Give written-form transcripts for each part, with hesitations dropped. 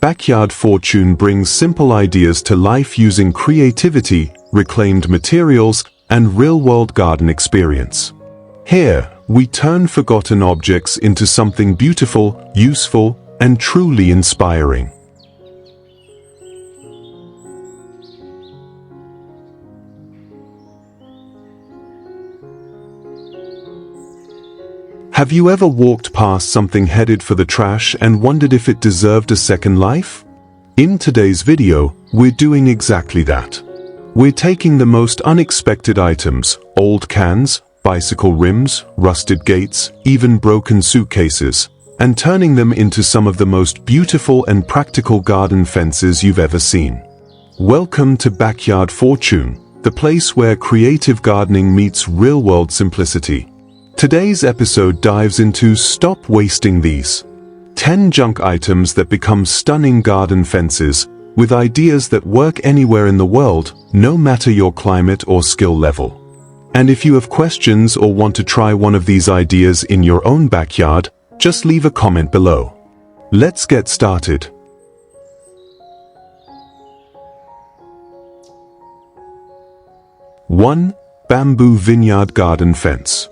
Backyard Fortune brings simple ideas to life using creativity, reclaimed materials, and real-world garden experience. Here, we turn forgotten objects into something beautiful, useful, and truly inspiring. Have you ever walked past something headed for the trash and wondered if it deserved a second life? In today's video, we're doing exactly that. We're taking the most unexpected items, old cans, bicycle rims, rusted gates, even broken suitcases, and turning them into some of the most beautiful and practical garden fences you've ever seen. Welcome to Backyard Fortune, the place where creative gardening meets real-world simplicity. Today's episode dives into Stop Wasting These. 10 junk items that become stunning garden fences, with ideas that work anywhere in the world, no matter your climate or skill level. And if you have questions or want to try one of these ideas in your own backyard, just leave a comment below. Let's get started. 1. Bamboo Vineyard Garden Fence.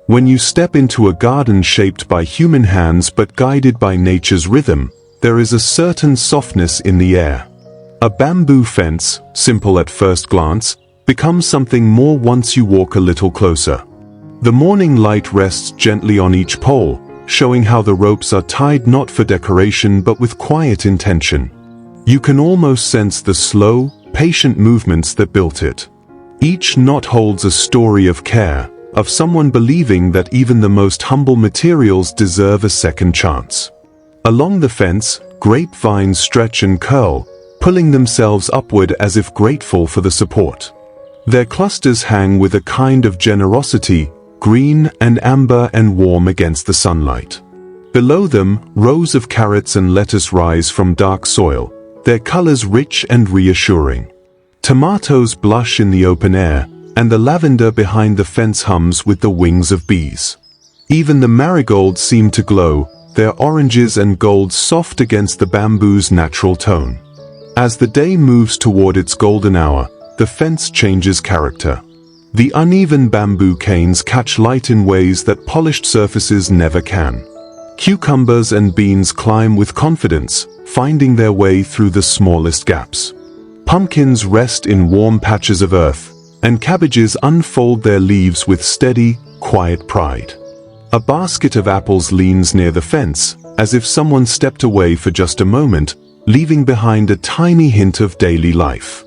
When you step into a garden shaped by human hands but guided by nature's rhythm, there is a certain softness in the air. A bamboo fence, simple at first glance, becomes something more once you walk a little closer. The morning light rests gently on each pole, showing how the ropes are tied not for decoration but with quiet intention. You can almost sense the slow, patient movements that built it. Each knot holds a story of care, of someone believing that even the most humble materials deserve a second chance. Along the fence, grapevines stretch and curl, pulling themselves upward as if grateful for the support. Their clusters hang with a kind of generosity, green and amber and warm against the sunlight. Below them, rows of carrots and lettuce rise from dark soil, their colors rich and reassuring. Tomatoes blush in the open air, and the lavender behind the fence hums with the wings of bees. Even the marigolds seem to glow, their oranges and golds soft against the bamboo's natural tone. As the day moves toward its golden hour, the fence changes character. The uneven bamboo canes catch light in ways that polished surfaces never can. Cucumbers and beans climb with confidence, finding their way through the smallest gaps. Pumpkins rest in warm patches of earth, and cabbages unfold their leaves with steady, quiet pride. A basket of apples leans near the fence, as if someone stepped away for just a moment, leaving behind a tiny hint of daily life.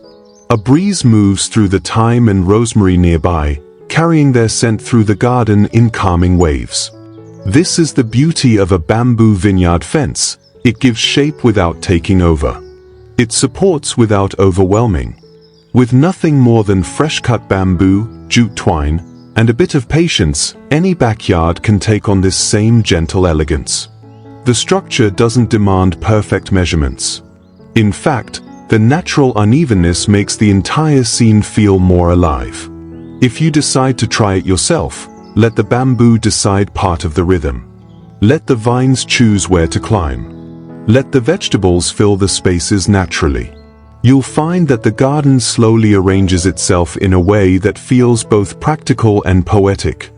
A breeze moves through the thyme and rosemary nearby, carrying their scent through the garden in calming waves. This is the beauty of a bamboo vineyard fence. It gives shape without taking over. It supports without overwhelming. With nothing more than fresh-cut bamboo, jute twine, and a bit of patience, any backyard can take on this same gentle elegance. The structure doesn't demand perfect measurements. In fact, the natural unevenness makes the entire scene feel more alive. If you decide to try it yourself, let the bamboo decide part of the rhythm. Let the vines choose where to climb. Let the vegetables fill the spaces naturally. You'll find that the garden slowly arranges itself in a way that feels both practical and poetic.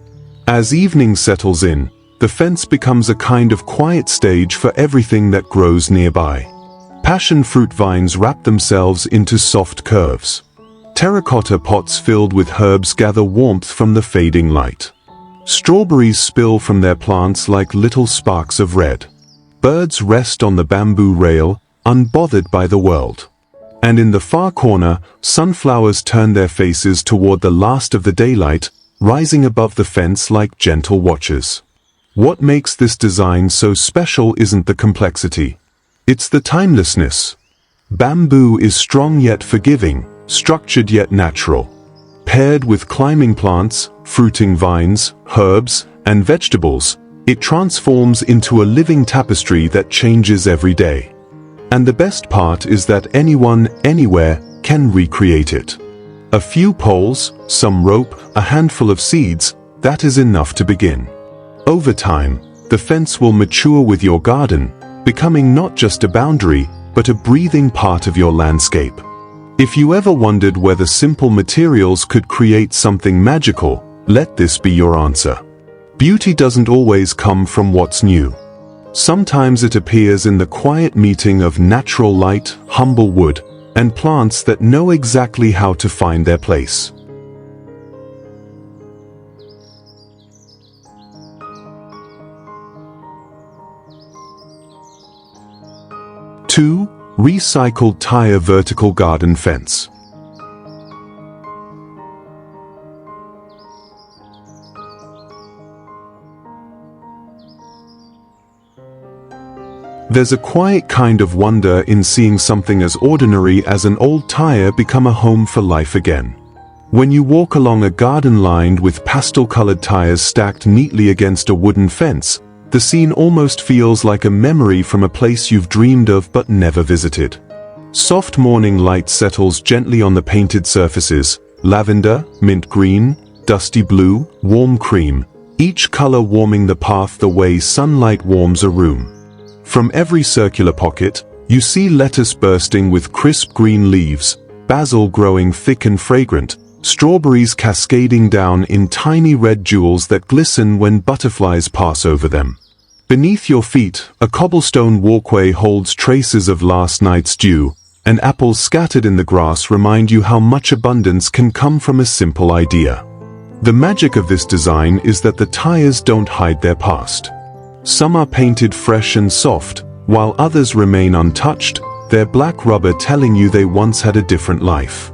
As evening settles in, the fence becomes a kind of quiet stage for everything that grows nearby. Passion fruit vines wrap themselves into soft curves. Terracotta pots filled with herbs gather warmth from the fading light. Strawberries spill from their plants like little sparks of red. Birds rest on the bamboo rail, unbothered by the world. And in the far corner, sunflowers turn their faces toward the last of the daylight, rising above the fence like gentle watchers. What makes this design so special isn't the complexity. It's the timelessness. Bamboo is strong yet forgiving, structured yet natural. Paired with climbing plants, fruiting vines, herbs, and vegetables, it transforms into a living tapestry that changes every day. And the best part is that anyone, anywhere, can recreate it. A few poles, some rope, a handful of seeds, that is enough to begin. Over time, the fence will mature with your garden, becoming not just a boundary, but a breathing part of your landscape. If you ever wondered whether simple materials could create something magical, let this be your answer. Beauty doesn't always come from what's new. Sometimes it appears in the quiet meeting of natural light, humble wood, and plants that know exactly how to find their place. Two, recycled tire vertical garden fence. There's a quiet kind of wonder in seeing something as ordinary as an old tire become a home for life again. When you walk along a garden lined with pastel-colored tires stacked neatly against a wooden fence, the scene almost feels like a memory from a place you've dreamed of but never visited. Soft morning light settles gently on the painted surfaces: lavender, mint green, dusty blue, warm cream, each color warming the path the way sunlight warms a room. From every circular pocket, you see lettuce bursting with crisp green leaves, basil growing thick and fragrant, strawberries cascading down in tiny red jewels that glisten when butterflies pass over them. Beneath your feet, a cobblestone walkway holds traces of last night's dew, and apples scattered in the grass remind you how much abundance can come from a simple idea. The magic of this design is that the tires don't hide their past. Some are painted fresh and soft, while others remain untouched, their black rubber telling you they once had a different life.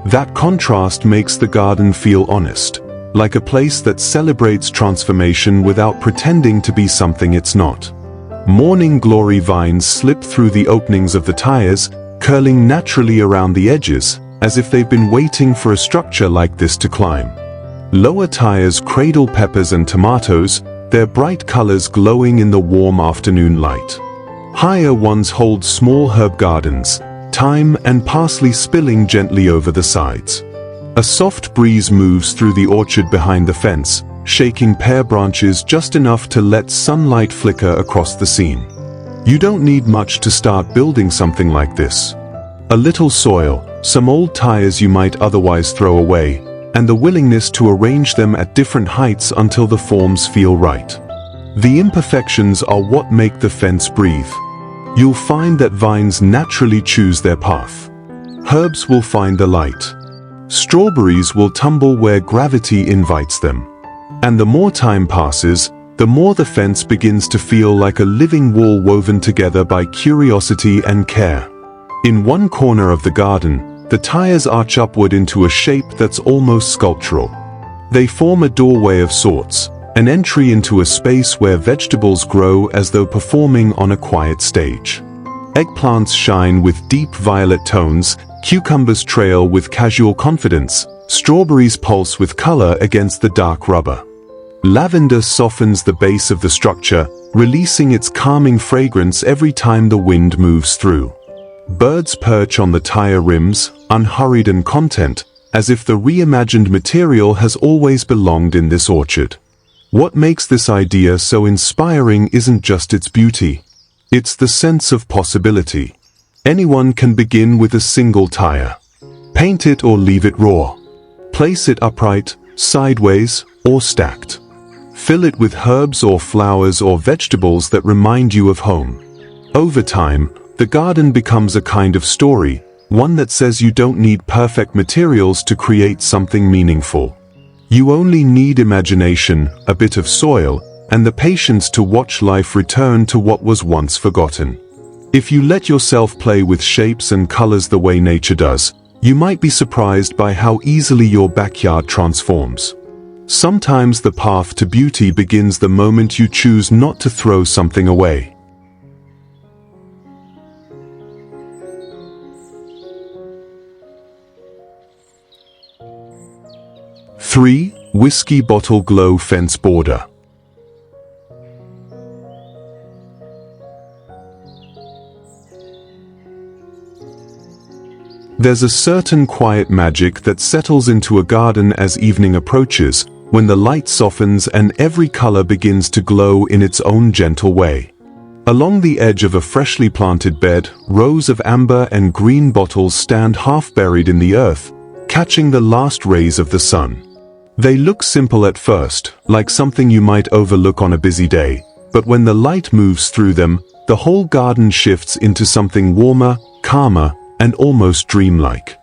That contrast makes the garden feel honest, like a place that celebrates transformation without pretending to be something it's not. Morning glory vines slip through the openings of the tires, curling naturally around the edges, as if they've been waiting for a structure like this to climb. Lower tires cradle peppers and tomatoes, their bright colors glowing in the warm afternoon light. Higher ones hold small herb gardens, thyme and parsley spilling gently over the sides. A soft breeze moves through the orchard behind the fence, shaking pear branches just enough to let sunlight flicker across the scene. You don't need much to start building something like this. A little soil, some old tires you might otherwise throw away, and the willingness to arrange them at different heights until the forms feel right. The imperfections are what make the fence breathe. You'll find that vines naturally choose their path. Herbs will find the light. Strawberries will tumble where gravity invites them. And the more time passes, the more the fence begins to feel like a living wall woven together by curiosity and care. In one corner of the garden, the tires arch upward into a shape that's almost sculptural. They form a doorway of sorts, an entry into a space where vegetables grow as though performing on a quiet stage. Eggplants shine with deep violet tones, cucumbers trail with casual confidence, strawberries pulse with color against the dark rubber. Lavender softens the base of the structure, releasing its calming fragrance every time the wind moves through. Birds perch on the tire rims, unhurried and content, as if the reimagined material has always belonged in this orchard. What makes this idea so inspiring isn't just its beauty. It's the sense of possibility. Anyone can begin with a single tire. Paint it or leave it raw. Place it upright, sideways, or stacked. Fill it with herbs or flowers or vegetables that remind you of home. Over time, the garden becomes a kind of story, one that says you don't need perfect materials to create something meaningful. You only need imagination, a bit of soil, and the patience to watch life return to what was once forgotten. If you let yourself play with shapes and colors the way nature does, you might be surprised by how easily your backyard transforms. Sometimes the path to beauty begins the moment you choose not to throw something away. 3. Whiskey bottle glow fence border. There's a certain quiet magic that settles into a garden as evening approaches, when the light softens and every color begins to glow in its own gentle way. Along the edge of a freshly planted bed, rows of amber and green bottles stand half buried in the earth, catching the last rays of the sun. They look simple at first, like something you might overlook on a busy day, but when the light moves through them, the whole garden shifts into something warmer, calmer, and almost dreamlike.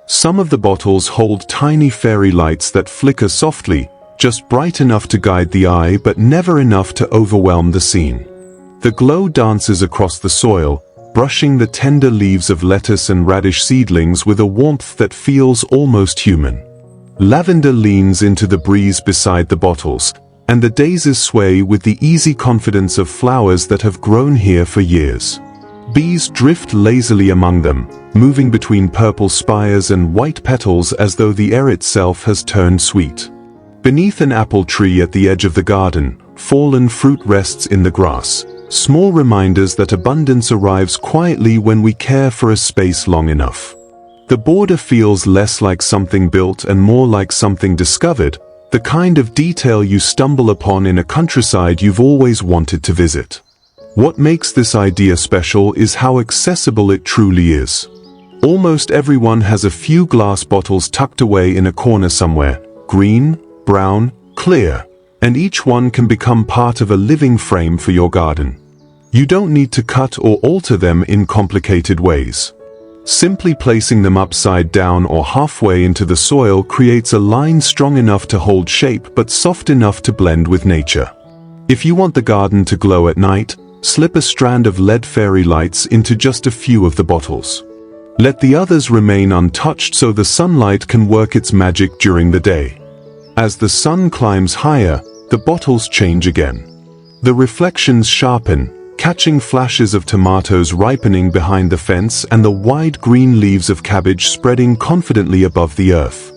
Some of the bottles hold tiny fairy lights that flicker softly, just bright enough to guide the eye but never enough to overwhelm the scene. The glow dances across the soil, brushing the tender leaves of lettuce and radish seedlings with a warmth that feels almost human. Lavender leans into the breeze beside the bottles, and the daisies sway with the easy confidence of flowers that have grown here for years. Bees drift lazily among them, moving between purple spires and white petals as though the air itself has turned sweet. Beneath an apple tree at the edge of the garden, fallen fruit rests in the grass, small reminders that abundance arrives quietly when we care for a space long enough. The border feels less like something built and more like something discovered, the kind of detail you stumble upon in a countryside you've always wanted to visit. What makes this idea special is how accessible it truly is. Almost everyone has a few glass bottles tucked away in a corner somewhere, green, brown, clear, and each one can become part of a living frame for your garden. You don't need to cut or alter them in complicated ways. Simply placing them upside down or halfway into the soil creates a line strong enough to hold shape but soft enough to blend with nature. If you want the garden to glow at night, slip a strand of LED fairy lights into just a few of the bottles. Let the others remain untouched so the sunlight can work its magic during the day. As the sun climbs higher, the bottles change again. The reflections sharpen, catching flashes of tomatoes ripening behind the fence and the wide green leaves of cabbage spreading confidently above the earth.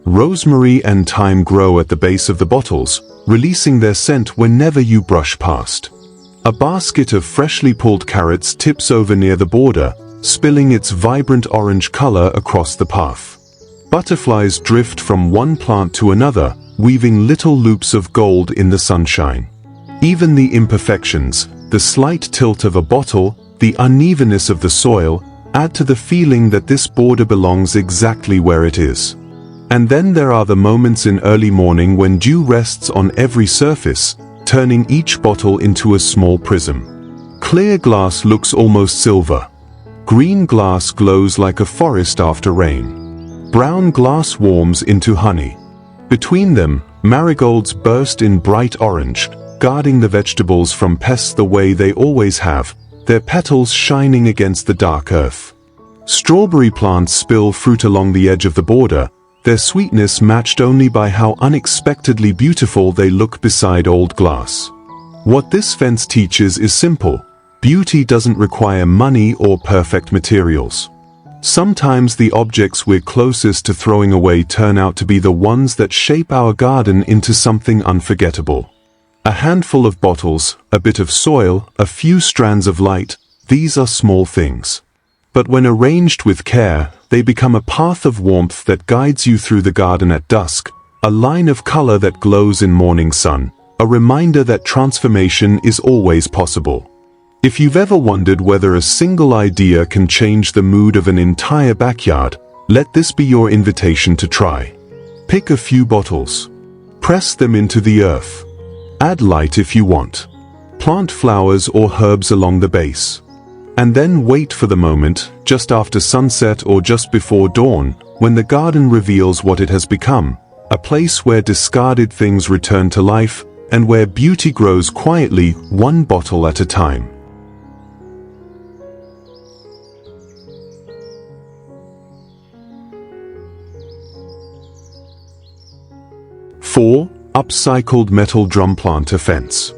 Rosemary and thyme grow at the base of the bottles, releasing their scent whenever you brush past. A basket of freshly pulled carrots tips over near the border, spilling its vibrant orange color across the path. Butterflies drift from one plant to another, weaving little loops of gold in the sunshine. Even the imperfections, the slight tilt of a bottle, the unevenness of the soil, add to the feeling that this border belongs exactly where it is. And then there are the moments in early morning when dew rests on every surface, turning each bottle into a small prism. Clear glass looks almost silver. Green glass glows like a forest after rain. Brown glass warms into honey. Between them, marigolds burst in bright orange, guarding the vegetables from pests the way they always have, their petals shining against the dark earth. Strawberry plants spill fruit along the edge of the border, their sweetness matched only by how unexpectedly beautiful they look beside old glass. What this fence teaches is simple: beauty doesn't require money or perfect materials. Sometimes the objects we're closest to throwing away turn out to be the ones that shape our garden into something unforgettable. A handful of bottles, a bit of soil, a few strands of light, these are small things. But when arranged with care, they become a path of warmth that guides you through the garden at dusk, a line of color that glows in morning sun, a reminder that transformation is always possible. If you've ever wondered whether a single idea can change the mood of an entire backyard, let this be your invitation to try. Pick a few bottles. Press them into the earth. Add light if you want. Plant flowers or herbs along the base. And then wait for the moment, just after sunset or just before dawn, when the garden reveals what it has become, a place where discarded things return to life, and where beauty grows quietly, one bottle at a time. 4. Upcycled metal drum planter fence.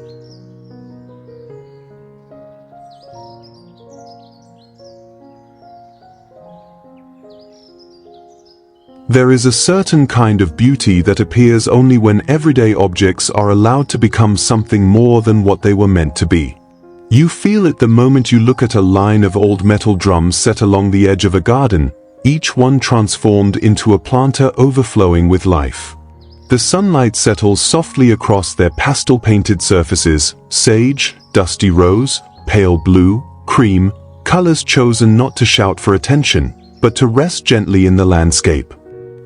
There is a certain kind of beauty that appears only when everyday objects are allowed to become something more than what they were meant to be. You feel it the moment you look at a line of old metal drums set along the edge of a garden, each one transformed into a planter overflowing with life. The sunlight settles softly across their pastel-painted surfaces: sage, dusty rose, pale blue, cream, colors chosen not to shout for attention, but to rest gently in the landscape.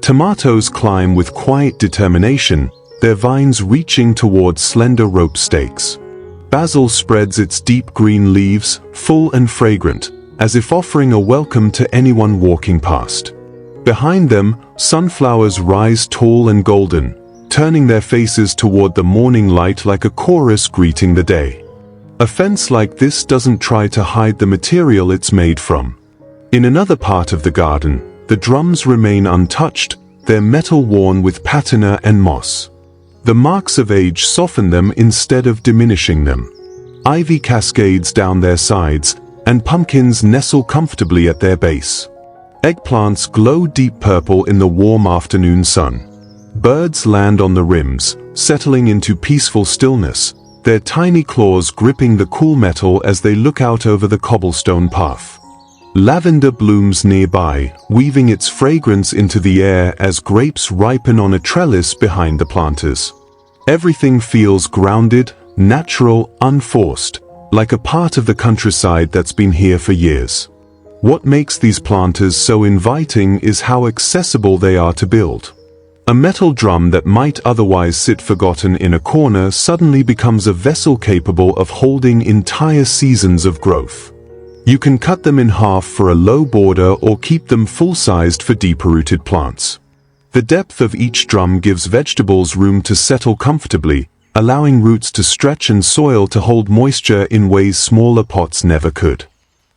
Tomatoes climb with quiet determination, their vines reaching toward slender rope stakes. Basil spreads its deep green leaves, full and fragrant, as if offering a welcome to anyone walking past. Behind them, sunflowers rise tall and golden, turning their faces toward the morning light like a chorus greeting the day. A fence like this doesn't try to hide the material it's made from. In another part of the garden, the drums remain untouched, their metal worn with patina and moss. The marks of age soften them instead of diminishing them. Ivy cascades down their sides, and pumpkins nestle comfortably at their base. Eggplants glow deep purple in the warm afternoon sun. Birds land on the rims, settling into peaceful stillness, their tiny claws gripping the cool metal as they look out over the cobblestone path. Lavender blooms nearby, weaving its fragrance into the air as grapes ripen on a trellis behind the planters. Everything feels grounded, natural, unforced, like a part of the countryside that's been here for years. What makes these planters so inviting is how accessible they are to build. A metal drum that might otherwise sit forgotten in a corner suddenly becomes a vessel capable of holding entire seasons of growth. You can cut them in half for a low border or keep them full-sized for deeper-rooted plants. The depth of each drum gives vegetables room to settle comfortably, allowing roots to stretch and soil to hold moisture in ways smaller pots never could.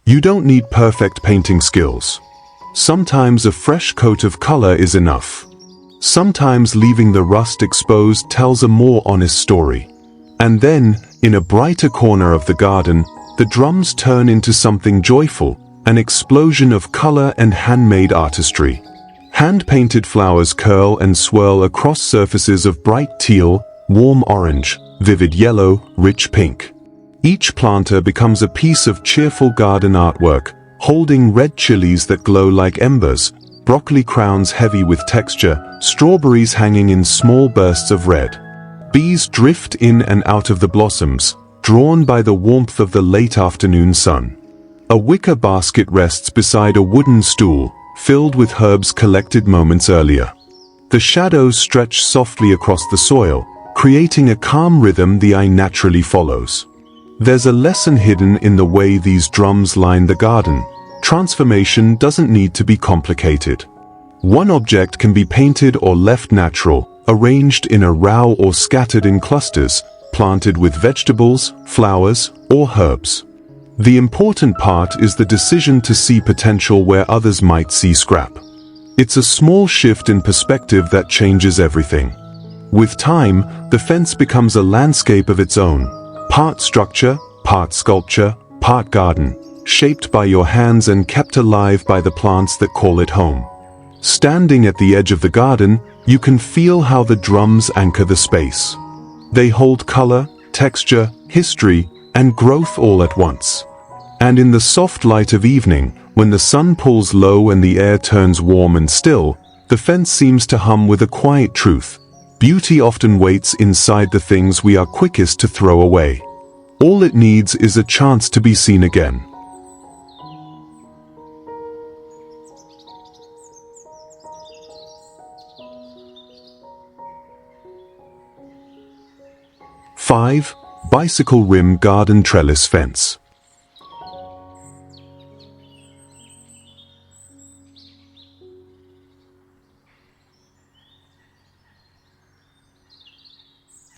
You don't need perfect painting skills. Sometimes a fresh coat of color is enough. Sometimes leaving the rust exposed tells a more honest story. And then, in a brighter corner of the garden, the drums turn into something joyful, an explosion of color and handmade artistry. Hand-painted flowers curl and swirl across surfaces of bright teal, warm orange, vivid yellow, rich pink. Each planter becomes a piece of cheerful garden artwork, holding red chilies that glow like embers, broccoli crowns heavy with texture, strawberries hanging in small bursts of red. Bees drift in and out of the blossoms, drawn by the warmth of the late afternoon sun. A wicker basket rests beside a wooden stool, filled with herbs collected moments earlier. The shadows stretch softly across the soil, creating a calm rhythm the eye naturally follows. There's a lesson hidden in the way these drums line the garden. Transformation doesn't need to be complicated. One object can be painted or left natural, arranged in a row or scattered in clusters, planted with vegetables, flowers, or herbs. The important part is the decision to see potential where others might see scrap. It's a small shift in perspective that changes everything. With time, the fence becomes a landscape of its own, part structure, part sculpture, part garden, shaped by your hands and kept alive by the plants that call it home. Standing at the edge of the garden, you can feel how the drums anchor the space. They hold color, texture, history, and growth all at once. And in the soft light of evening, when the sun pulls low and the air turns warm and still, the fence seems to hum with a quiet truth. Beauty often waits inside the things we are quickest to throw away. All it needs is a chance to be seen again. Five, bicycle rim garden trellis fence.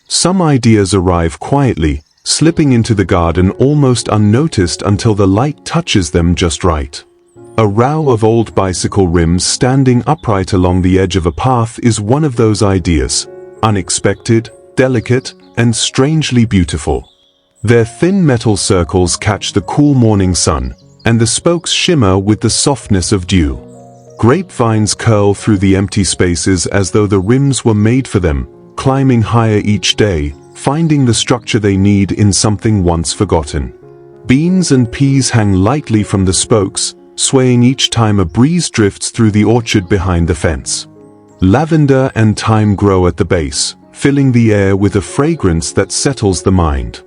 Some ideas arrive quietly, slipping into the garden almost unnoticed until the light touches them just right. A row of old bicycle rims standing upright along the edge of a path is one of those ideas, unexpected, delicate, and strangely beautiful. Their thin metal circles catch the cool morning sun, and the spokes shimmer with the softness of dew. Grapevines curl through the empty spaces as though the rims were made for them, climbing higher each day, finding the structure they need in something once forgotten. Beans and peas hang lightly from the spokes, swaying each time a breeze drifts through the orchard behind the fence. Lavender and thyme grow at the base, filling the air with a fragrance that settles the mind.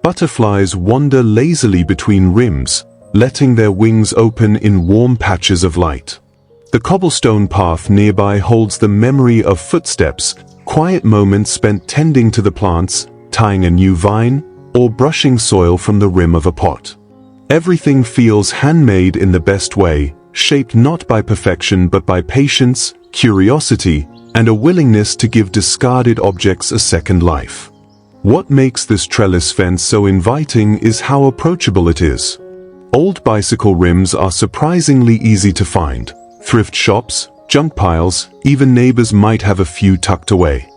Butterflies wander lazily between rims, letting their wings open in warm patches of light. The cobblestone path nearby holds the memory of footsteps, quiet moments spent tending to the plants, tying a new vine, or brushing soil from the rim of a pot. Everything feels handmade in the best way, shaped not by perfection but by patience, curiosity, and a willingness to give discarded objects a second life. What makes this trellis fence so inviting is how approachable it is. Old bicycle rims are surprisingly easy to find. Thrift shops, junk piles, even neighbors might have a few tucked away.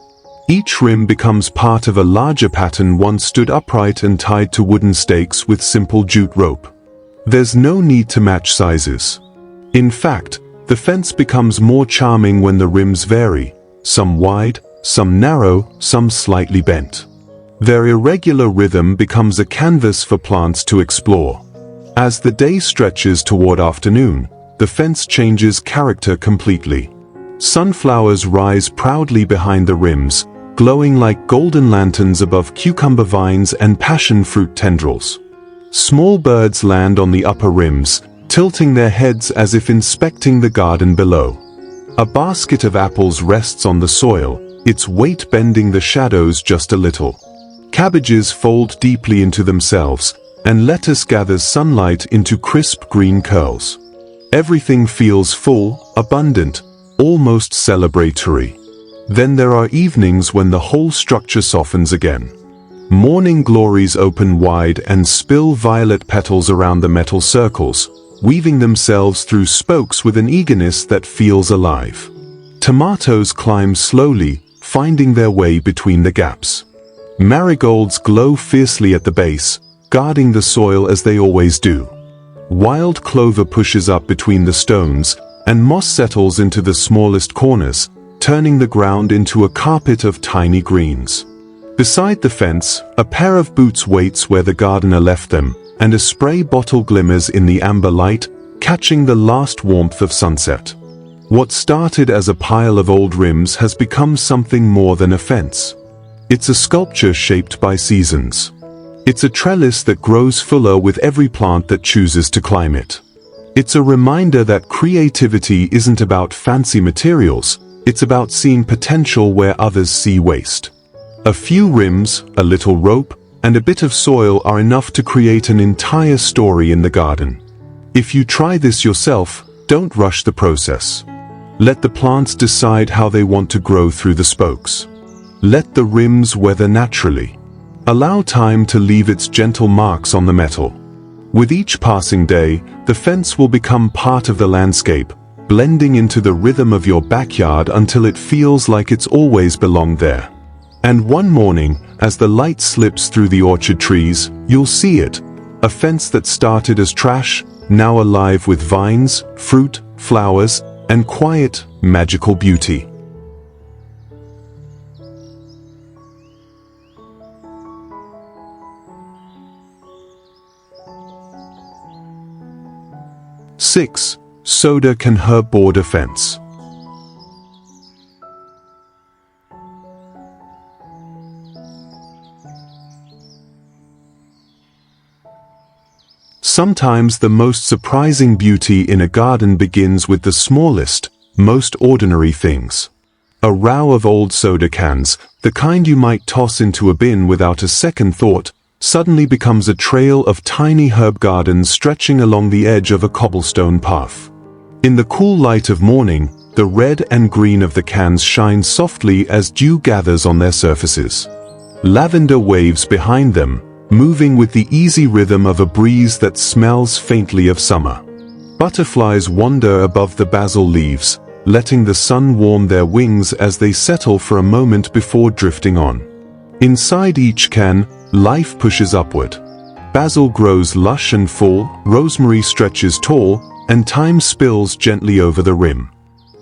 Each rim becomes part of a larger pattern once stood upright and tied to wooden stakes with simple jute rope. There's no need to match sizes. In fact, the fence becomes more charming when the rims vary, some wide, some narrow, some slightly bent. Their irregular rhythm becomes a canvas for plants to explore. As the day stretches toward afternoon, the fence changes character completely. Sunflowers rise proudly behind the rims, glowing like golden lanterns above cucumber vines and passion fruit tendrils. Small birds land on the upper rims, tilting their heads as if inspecting the garden below. A basket of apples rests on the soil, its weight bending the shadows just a little. Cabbages fold deeply into themselves, and lettuce gathers sunlight into crisp green curls. Everything feels full, abundant, almost celebratory. Then there are evenings when the whole structure softens again. Morning glories open wide and spill violet petals around the metal circles, weaving themselves through spokes with an eagerness that feels alive. Tomatoes climb slowly, finding their way between the gaps. Marigolds glow fiercely at the base, guarding the soil as they always do. Wild clover pushes up between the stones, and moss settles into the smallest corners, turning the ground into a carpet of tiny greens. Beside the fence, a pair of boots waits where the gardener left them, and a spray bottle glimmers in the amber light, catching the last warmth of sunset. What started as a pile of old rims has become something more than a fence. It's a sculpture shaped by seasons. It's a trellis that grows fuller with every plant that chooses to climb it. It's a reminder that creativity isn't about fancy materials, it's about seeing potential where others see waste. A few rims, a little rope, and a bit of soil are enough to create an entire story in the garden. If you try this yourself, don't rush the process. Let the plants decide how they want to grow through the spokes. Let the rims weather naturally. Allow time to leave its gentle marks on the metal. With each passing day, the fence will become part of the landscape, blending into the rhythm of your backyard until it feels like it's always belonged there. And one morning, as the light slips through the orchard trees, you'll see it. A fence that started as trash, now alive with vines, fruit, flowers, and quiet, magical beauty. Six, soda can herb border fence. Sometimes the most surprising beauty in a garden begins with the smallest, most ordinary things. A row of old soda cans, the kind you might toss into a bin without a second thought, suddenly becomes a trail of tiny herb gardens stretching along the edge of a cobblestone path. In the cool light of morning, the red and green of the cans shine softly as dew gathers on their surfaces. Lavender waves behind them, moving with the easy rhythm of a breeze that smells faintly of summer. Butterflies wander above the basil leaves, letting the sun warm their wings as they settle for a moment before drifting on. Inside each can, life pushes upward. Basil grows lush and full, rosemary stretches tall, and thyme spills gently over the rim.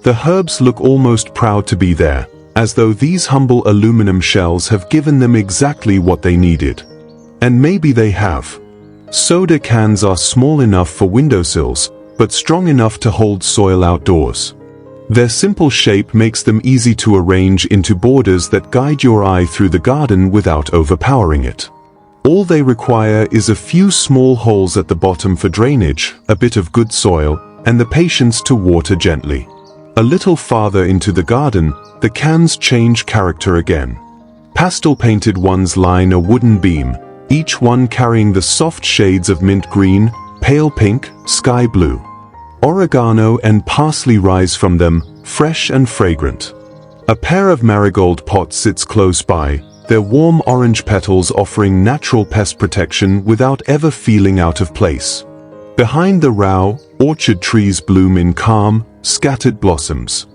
The herbs look almost proud to be there, as though these humble aluminum shells have given them exactly what they needed. And maybe they have. Soda cans are small enough for windowsills, but strong enough to hold soil outdoors. Their simple shape makes them easy to arrange into borders that guide your eye through the garden without overpowering it. All they require is a few small holes at the bottom for drainage, a bit of good soil, and the patience to water gently. A little farther into the garden, the cans change character again. Pastel-painted ones line a wooden beam, each one carrying the soft shades of mint green, pale pink, sky blue. Oregano and parsley rise from them, fresh and fragrant. A pair of marigold pots sits close by, their warm orange petals offering natural pest protection without ever feeling out of place. Behind the row, orchard trees bloom in calm, scattered blossoms.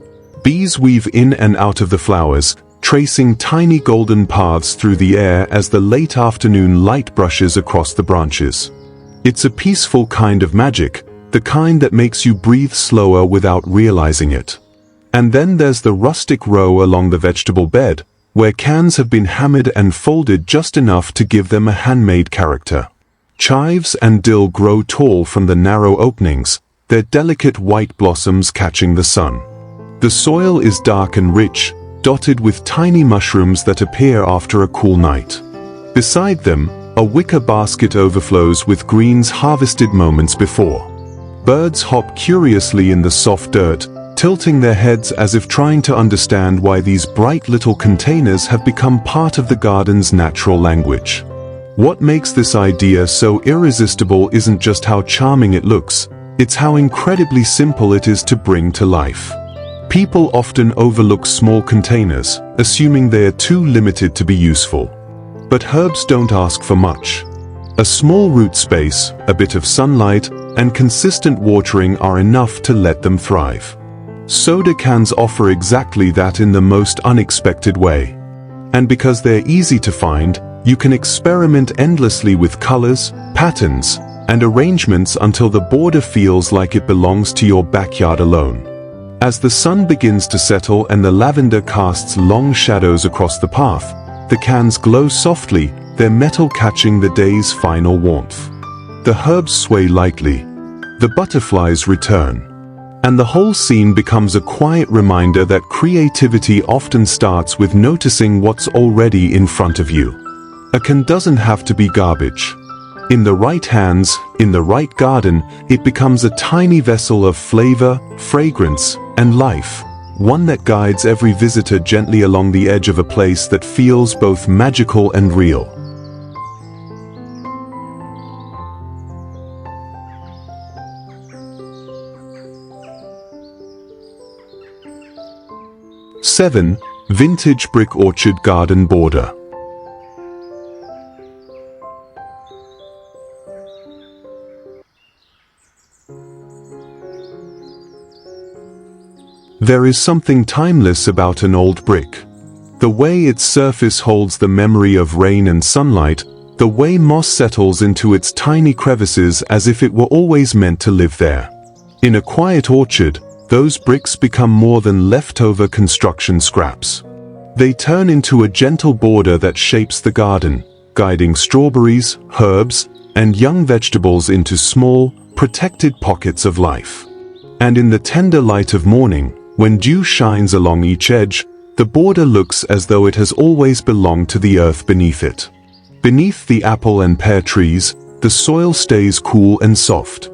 Bees weave in and out of the flowers, tracing tiny golden paths through the air as the late afternoon light brushes across the branches. It's a peaceful kind of magic, the kind that makes you breathe slower without realizing it. And then there's the rustic row along the vegetable bed, where cans have been hammered and folded just enough to give them a handmade character. Chives and dill grow tall from the narrow openings, their delicate white blossoms catching the sun. The soil is dark and rich, dotted with tiny mushrooms that appear after a cool night. Beside them, a wicker basket overflows with greens harvested moments before. Birds hop curiously in the soft dirt, tilting their heads as if trying to understand why these bright little containers have become part of the garden's natural language. What makes this idea so irresistible isn't just how charming it looks, it's how incredibly simple it is to bring to life. People often overlook small containers, assuming they are too limited to be useful. But herbs don't ask for much. A small root space, a bit of sunlight, and consistent watering are enough to let them thrive. Soda cans offer exactly that in the most unexpected way. And because they're easy to find, you can experiment endlessly with colors, patterns, and arrangements until the border feels like it belongs to your backyard alone. As the sun begins to settle and the lavender casts long shadows across the path, the cans glow softly, their metal catching the day's final warmth. The herbs sway lightly. The butterflies return. And the whole scene becomes a quiet reminder that creativity often starts with noticing what's already in front of you. A can doesn't have to be garbage. In the right hands, in the right garden, it becomes a tiny vessel of flavor, fragrance, and life. One that guides every visitor gently along the edge of a place that feels both magical and real. Seven, vintage brick orchard garden border. There is something timeless about an old brick. The way its surface holds the memory of rain and sunlight, the way moss settles into its tiny crevices as if it were always meant to live there. In a quiet orchard, those bricks become more than leftover construction scraps. They turn into a gentle border that shapes the garden, guiding strawberries, herbs, and young vegetables into small, protected pockets of life. And in the tender light of morning, when dew shines along each edge, the border looks as though it has always belonged to the earth beneath it. Beneath the apple and pear trees, the soil stays cool and soft.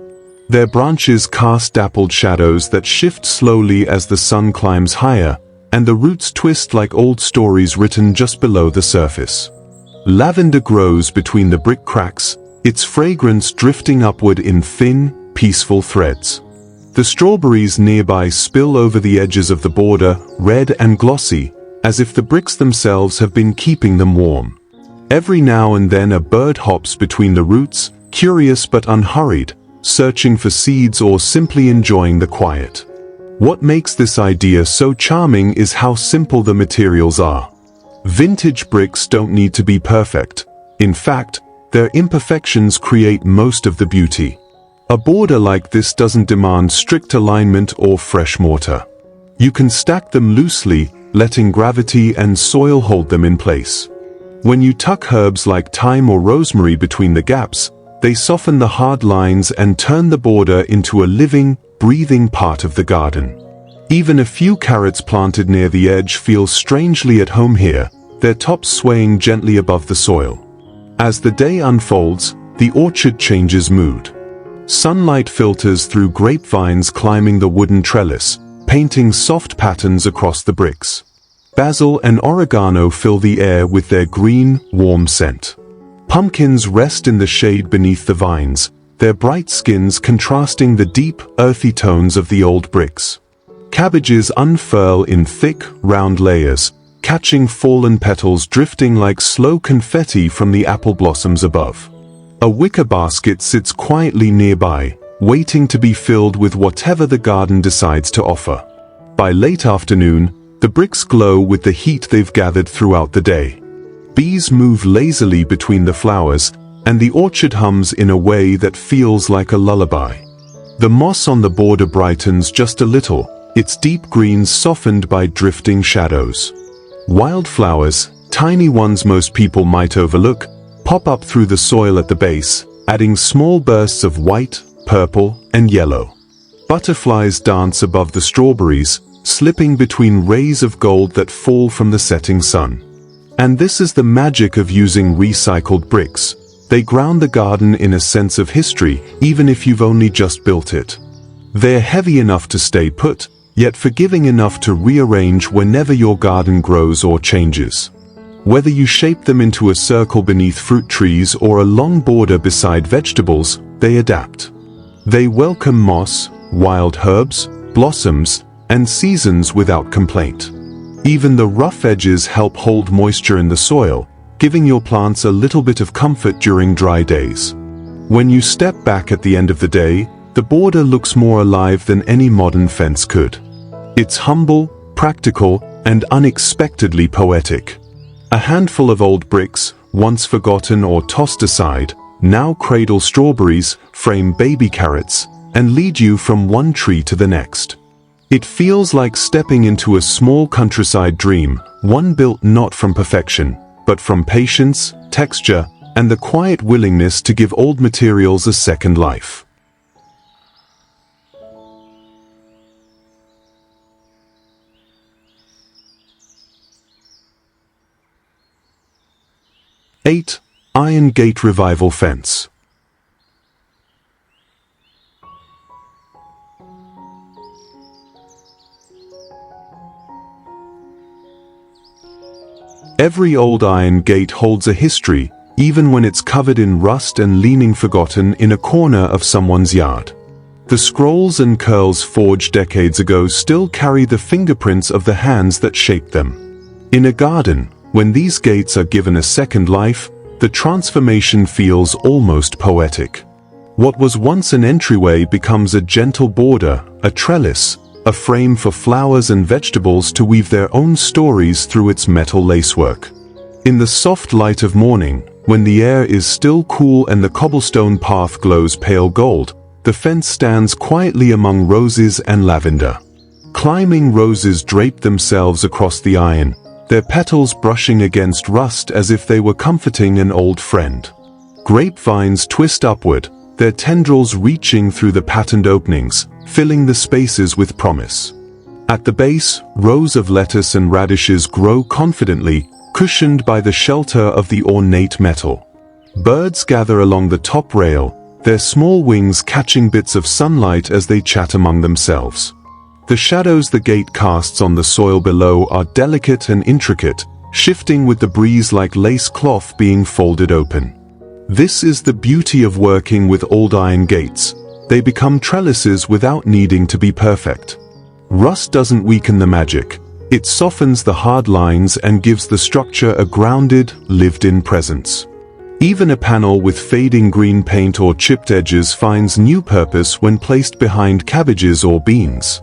Their branches cast dappled shadows that shift slowly as the sun climbs higher, and the roots twist like old stories written just below the surface. Lavender grows between the brick cracks, its fragrance drifting upward in thin, peaceful threads. The strawberries nearby spill over the edges of the border, red and glossy, as if the bricks themselves have been keeping them warm. Every now and then a bird hops between the roots, curious but unhurried, searching for seeds or simply enjoying the quiet. What makes this idea so charming is how simple the materials are. Vintage bricks don't need to be perfect. In fact, their imperfections create most of the beauty. A border like this doesn't demand strict alignment or fresh mortar. You can stack them loosely, letting gravity and soil hold them in place. When you tuck herbs like thyme or rosemary between the gaps, They soften the hard lines and turn the border into a living, breathing part of the garden. Even a few carrots planted near the edge feel strangely at home here, their tops swaying gently above the soil. As the day unfolds, the orchard changes mood. Sunlight filters through grapevines climbing the wooden trellis, painting soft patterns across the bricks. Basil and oregano fill the air with their green, warm scent. Pumpkins rest in the shade beneath the vines, their bright skins contrasting the deep, earthy tones of the old bricks. Cabbages unfurl in thick, round layers, catching fallen petals drifting like slow confetti from the apple blossoms above. A wicker basket sits quietly nearby, waiting to be filled with whatever the garden decides to offer. By late afternoon, the bricks glow with the heat they've gathered throughout the day. Bees move lazily between the flowers, and the orchard hums in a way that feels like a lullaby. The moss on the border brightens just a little, its deep greens softened by drifting shadows. Wildflowers, tiny ones most people might overlook, pop up through the soil at the base, adding small bursts of white, purple, and yellow. Butterflies dance above the strawberries, slipping between rays of gold that fall from the setting sun. And this is the magic of using recycled bricks. They ground the garden in a sense of history, even if you've only just built it. They're heavy enough to stay put, yet forgiving enough to rearrange whenever your garden grows or changes. Whether you shape them into a circle beneath fruit trees or a long border beside vegetables, they adapt. They welcome moss, wild herbs, blossoms, and seasons without complaint. Even the rough edges help hold moisture in the soil, giving your plants a little bit of comfort during dry days. When you step back at the end of the day, the border looks more alive than any modern fence could. It's humble, practical, and unexpectedly poetic. A handful of old bricks, once forgotten or tossed aside, now cradle strawberries, frame baby carrots, and lead you from one tree to the next. It feels like stepping into a small countryside dream, one built not from perfection, but from patience, texture, and the quiet willingness to give old materials a second life. '8. Iron Gate Revival Fence. Every old iron gate holds a history, even when it's covered in rust and leaning forgotten in a corner of someone's yard. The scrolls and curls forged decades ago still carry the fingerprints of the hands that shaped them. In a garden, when these gates are given a second life, the transformation feels almost poetic. What was once an entryway becomes a gentle border, a trellis, a frame for flowers and vegetables to weave their own stories through its metal lacework. In the soft light of morning, when the air is still cool and the cobblestone path glows pale gold, the fence stands quietly among roses and lavender. Climbing roses drape themselves across the iron, their petals brushing against rust as if they were comforting an old friend. Grapevines twist upward, their tendrils reaching through the patterned openings, filling the spaces with promise. At the base, rows of lettuce and radishes grow confidently, cushioned by the shelter of the ornate metal. Birds gather along the top rail, their small wings catching bits of sunlight as they chat among themselves. The shadows the gate casts on the soil below are delicate and intricate, shifting with the breeze like lace cloth being folded open. This is the beauty of working with old iron gates. They become trellises without needing to be perfect. Rust doesn't weaken the magic. It softens the hard lines and gives the structure a grounded, lived-in presence. Even a panel with fading green paint or chipped edges finds new purpose when placed behind cabbages or beans.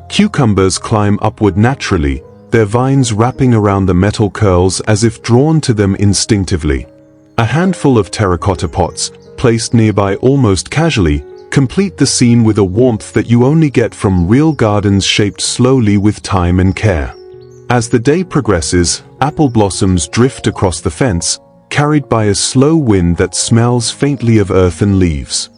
Cucumbers climb upward naturally, their vines wrapping around the metal curls as if drawn to them instinctively. A handful of terracotta pots, placed nearby almost casually, complete the scene with a warmth that you only get from real gardens shaped slowly with time and care. As the day progresses, apple blossoms drift across the fence, carried by a slow wind that smells faintly of earth and leaves.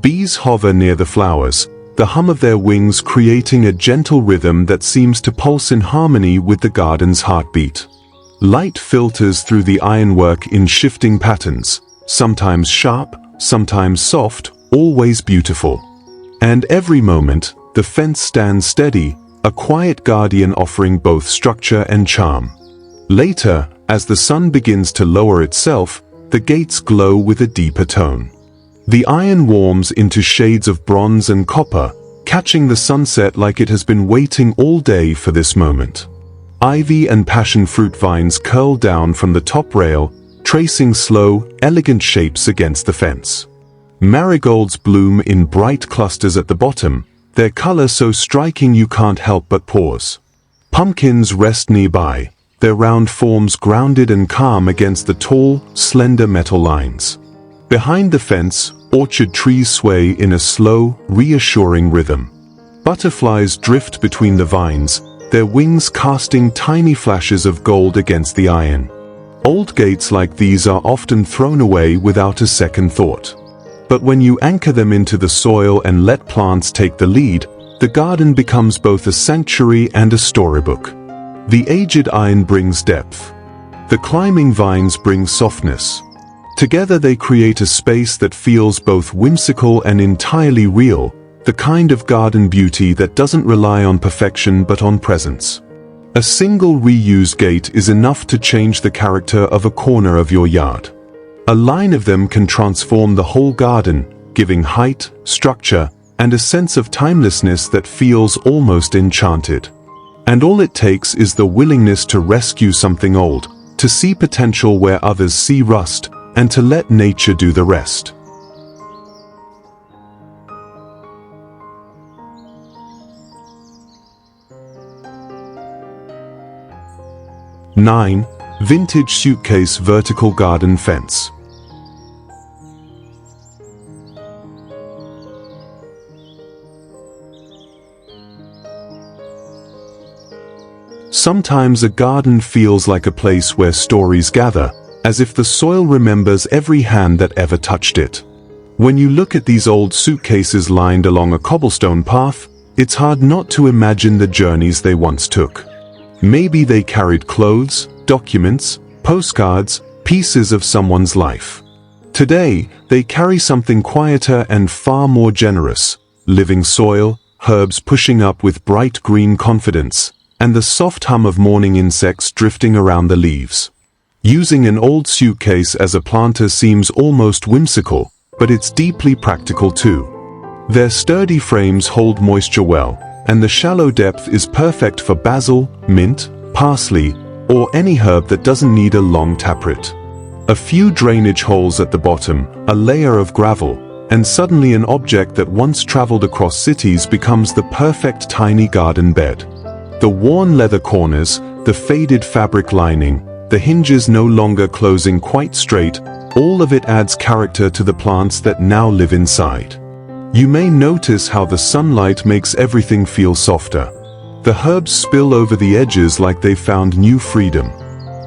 Bees hover near the flowers, the hum of their wings creating a gentle rhythm that seems to pulse in harmony with the garden's heartbeat. Light filters through the ironwork in shifting patterns, sometimes sharp, sometimes soft, always beautiful. And every moment, the fence stands steady, a quiet guardian offering both structure and charm. Later, as the sun begins to lower itself, the gates glow with a deeper tone. The iron warms into shades of bronze and copper, catching the sunset like it has been waiting all day for this moment. Ivy and passion fruit vines curl down from the top rail, tracing slow, elegant shapes against the fence. Marigolds bloom in bright clusters at the bottom, their color so striking you can't help but pause. Pumpkins rest nearby, their round forms grounded and calm against the tall, slender metal lines. Behind the fence, orchard trees sway in a slow, reassuring rhythm. Butterflies drift between the vines, their wings casting tiny flashes of gold against the iron. Old gates like these are often thrown away without a second thought. But when you anchor them into the soil and let plants take the lead, the garden becomes both a sanctuary and a storybook. The aged iron brings depth. The climbing vines bring softness. Together they create a space that feels both whimsical and entirely real, the kind of garden beauty that doesn't rely on perfection but on presence. A single reused gate is enough to change the character of a corner of your yard. A line of them can transform the whole garden, giving height, structure, and a sense of timelessness that feels almost enchanted. And all it takes is the willingness to rescue something old, to see potential where others see rust, and to let nature do the rest. (9) Vintage suitcase vertical garden fence. Sometimes a garden feels like a place where stories gather, as if the soil remembers every hand that ever touched it. When you look at these old suitcases lined along a cobblestone path, it's hard not to imagine the journeys they once took. Maybe they carried clothes, documents, postcards, pieces of someone's life. Today, they carry something quieter and far more generous: living soil, herbs pushing up with bright green confidence, and the soft hum of morning insects drifting around the leaves. Using an old suitcase as a planter seems almost whimsical, but it's deeply practical too. Their sturdy frames hold moisture well, and the shallow depth is perfect for basil, mint, parsley, or any herb that doesn't need a long taproot. A few drainage holes at the bottom, a layer of gravel, and suddenly an object that once traveled across cities becomes the perfect tiny garden bed. The worn leather corners, the faded fabric lining, the hinges no longer closing quite straight, all of it adds character to the plants that now live inside. You may notice how the sunlight makes everything feel softer. The herbs spill over the edges like they've found new freedom.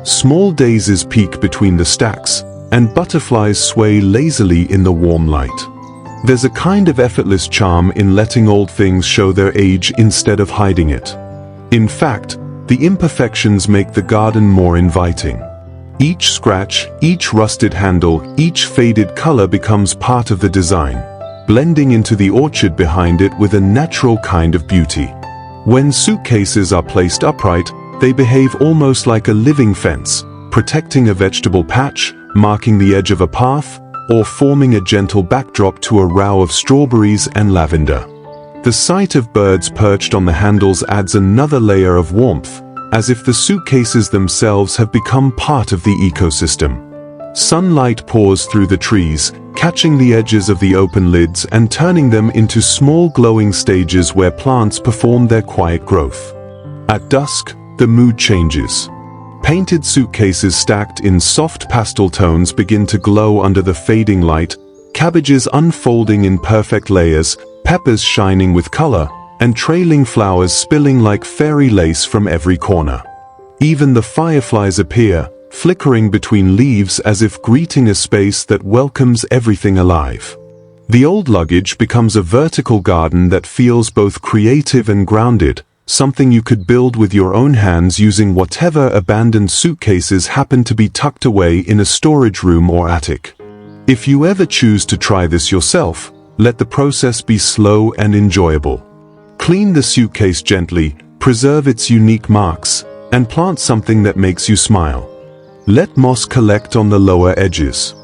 Small daisies peek between the stacks, and butterflies sway lazily in the warm light. There's a kind of effortless charm in letting old things show their age instead of hiding it. In fact, the imperfections make the garden more inviting. Each scratch, each rusted handle, each faded color becomes part of the design, blending into the orchard behind it with a natural kind of beauty. When suitcases are placed upright, they behave almost like a living fence, protecting a vegetable patch, marking the edge of a path, or forming a gentle backdrop to a row of strawberries and lavender. The sight of birds perched on the handles adds another layer of warmth, as if the suitcases themselves have become part of the ecosystem. Sunlight pours through the trees, catching the edges of the open lids and turning them into small glowing stages where plants perform their quiet growth. At dusk, the mood changes. Painted suitcases stacked in soft pastel tones begin to glow under the fading light, cabbages unfolding in perfect layers, peppers shining with color, and trailing flowers spilling like fairy lace from every corner. Even the fireflies appear, flickering between leaves as if greeting a space that welcomes everything alive. The old luggage becomes a vertical garden that feels both creative and grounded, something you could build with your own hands using whatever abandoned suitcases happen to be tucked away in a storage room or attic. If you ever choose to try this yourself, let the process be slow and enjoyable. Clean the suitcase gently, preserve its unique marks, and plant something that makes you smile. Let moss collect on the lower edges.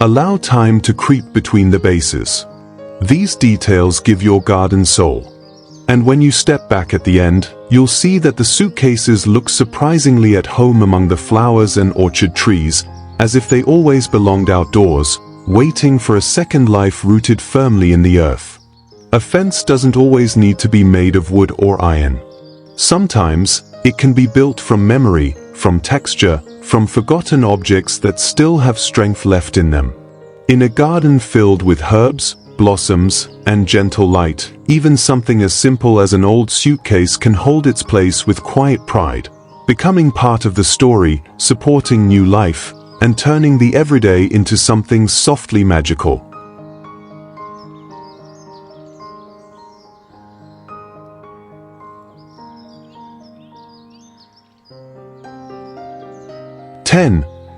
Allow time to creep between the bases. These details give your garden soul. And when you step back at the end, you'll see that the suitcases look surprisingly at home among the flowers and orchard trees, as if they always belonged outdoors, waiting for a second life rooted firmly in the earth. A fence doesn't always need to be made of wood or iron. Sometimes, it can be built from memory, from texture, from forgotten objects that still have strength left in them. In a garden filled with herbs, blossoms, and gentle light, even something as simple as an old suitcase can hold its place with quiet pride, becoming part of the story, supporting new life, and turning the everyday into something softly magical.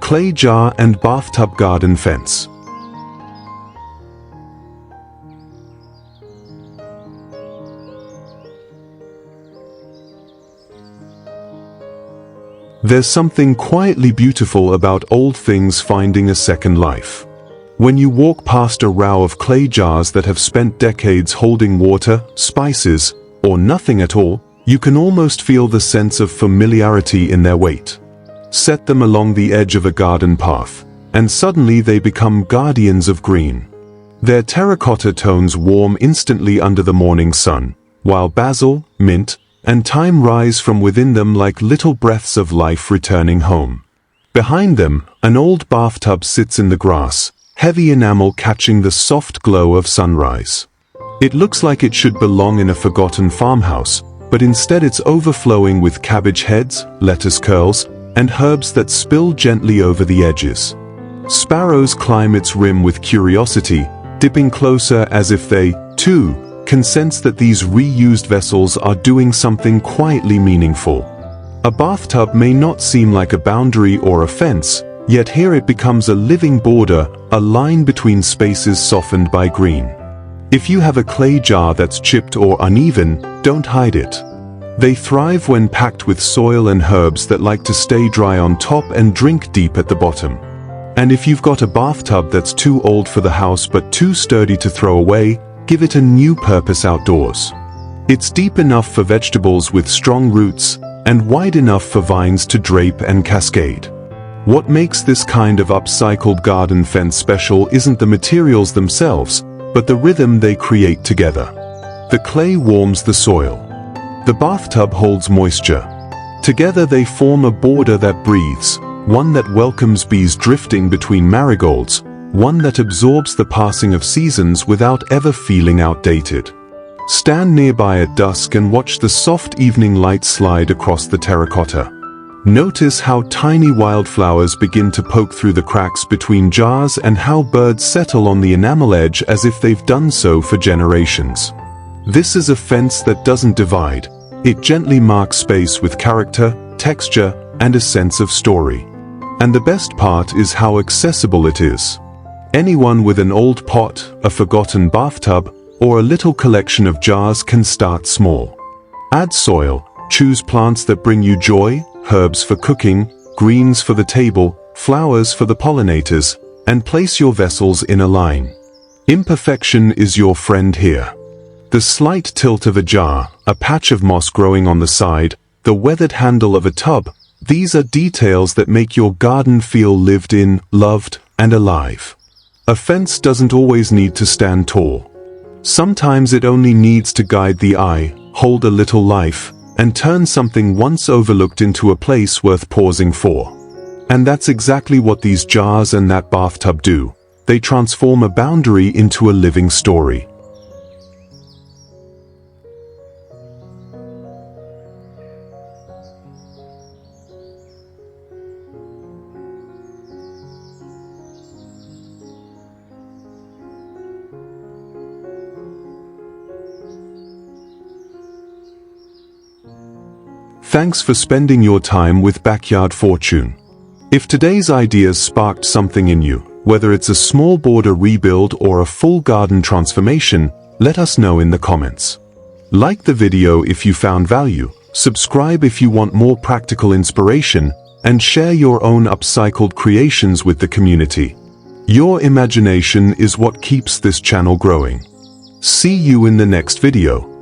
Clay jar and bathtub garden fence. There's something quietly beautiful about old things finding a second life. When you walk past a row of clay jars that have spent decades holding water, spices, or nothing at all, you can almost feel the sense of familiarity in their weight. Set them along the edge of a garden path, and suddenly they become guardians of green. Their terracotta tones warm instantly under the morning sun, while basil, mint, and thyme rise from within them like little breaths of life returning home. Behind them, an old bathtub sits in the grass, heavy enamel catching the soft glow of sunrise. It looks like it should belong in a forgotten farmhouse, but instead it's overflowing with cabbage heads, lettuce curls, and herbs that spill gently over the edges. Sparrows climb its rim with curiosity, dipping closer as if they, too, can sense that these reused vessels are doing something quietly meaningful. A bathtub may not seem like a boundary or a fence, yet here it becomes a living border, a line between spaces softened by green. If you have a clay jar that's chipped or uneven, don't hide it. They thrive when packed with soil and herbs that like to stay dry on top and drink deep at the bottom. And if you've got a bathtub that's too old for the house but too sturdy to throw away, give it a new purpose outdoors. It's deep enough for vegetables with strong roots, and wide enough for vines to drape and cascade. What makes this kind of upcycled garden fence special isn't the materials themselves, but the rhythm they create together. The clay warms the soil. The bathtub holds moisture. Together they form a border that breathes, one that welcomes bees drifting between marigolds, one that absorbs the passing of seasons without ever feeling outdated. Stand nearby at dusk and watch the soft evening light slide across the terracotta. Notice how tiny wildflowers begin to poke through the cracks between jars and how birds settle on the enamel edge as if they've done so for generations. This is a fence that doesn't divide. It gently marks space with character, texture, and a sense of story. And the best part is how accessible it is. Anyone with an old pot, a forgotten bathtub, or a little collection of jars can start small. Add soil, choose plants that bring you joy, herbs for cooking, greens for the table, flowers for the pollinators, and place your vessels in a line. Imperfection is your friend here. The slight tilt of a jar, a patch of moss growing on the side, the weathered handle of a tub, these are details that make your garden feel lived in, loved, and alive. A fence doesn't always need to stand tall. Sometimes it only needs to guide the eye, hold a little life, and turn something once overlooked into a place worth pausing for. And that's exactly what these jars and that bathtub do. They transform a boundary into a living story. Thanks for spending your time with Backyard Fortune. If today's ideas sparked something in you, whether it's a small border rebuild or a full garden transformation, let us know in the comments. Like the video if you found value, subscribe if you want more practical inspiration, and share your own upcycled creations with the community. Your imagination is what keeps this channel growing. See you in the next video.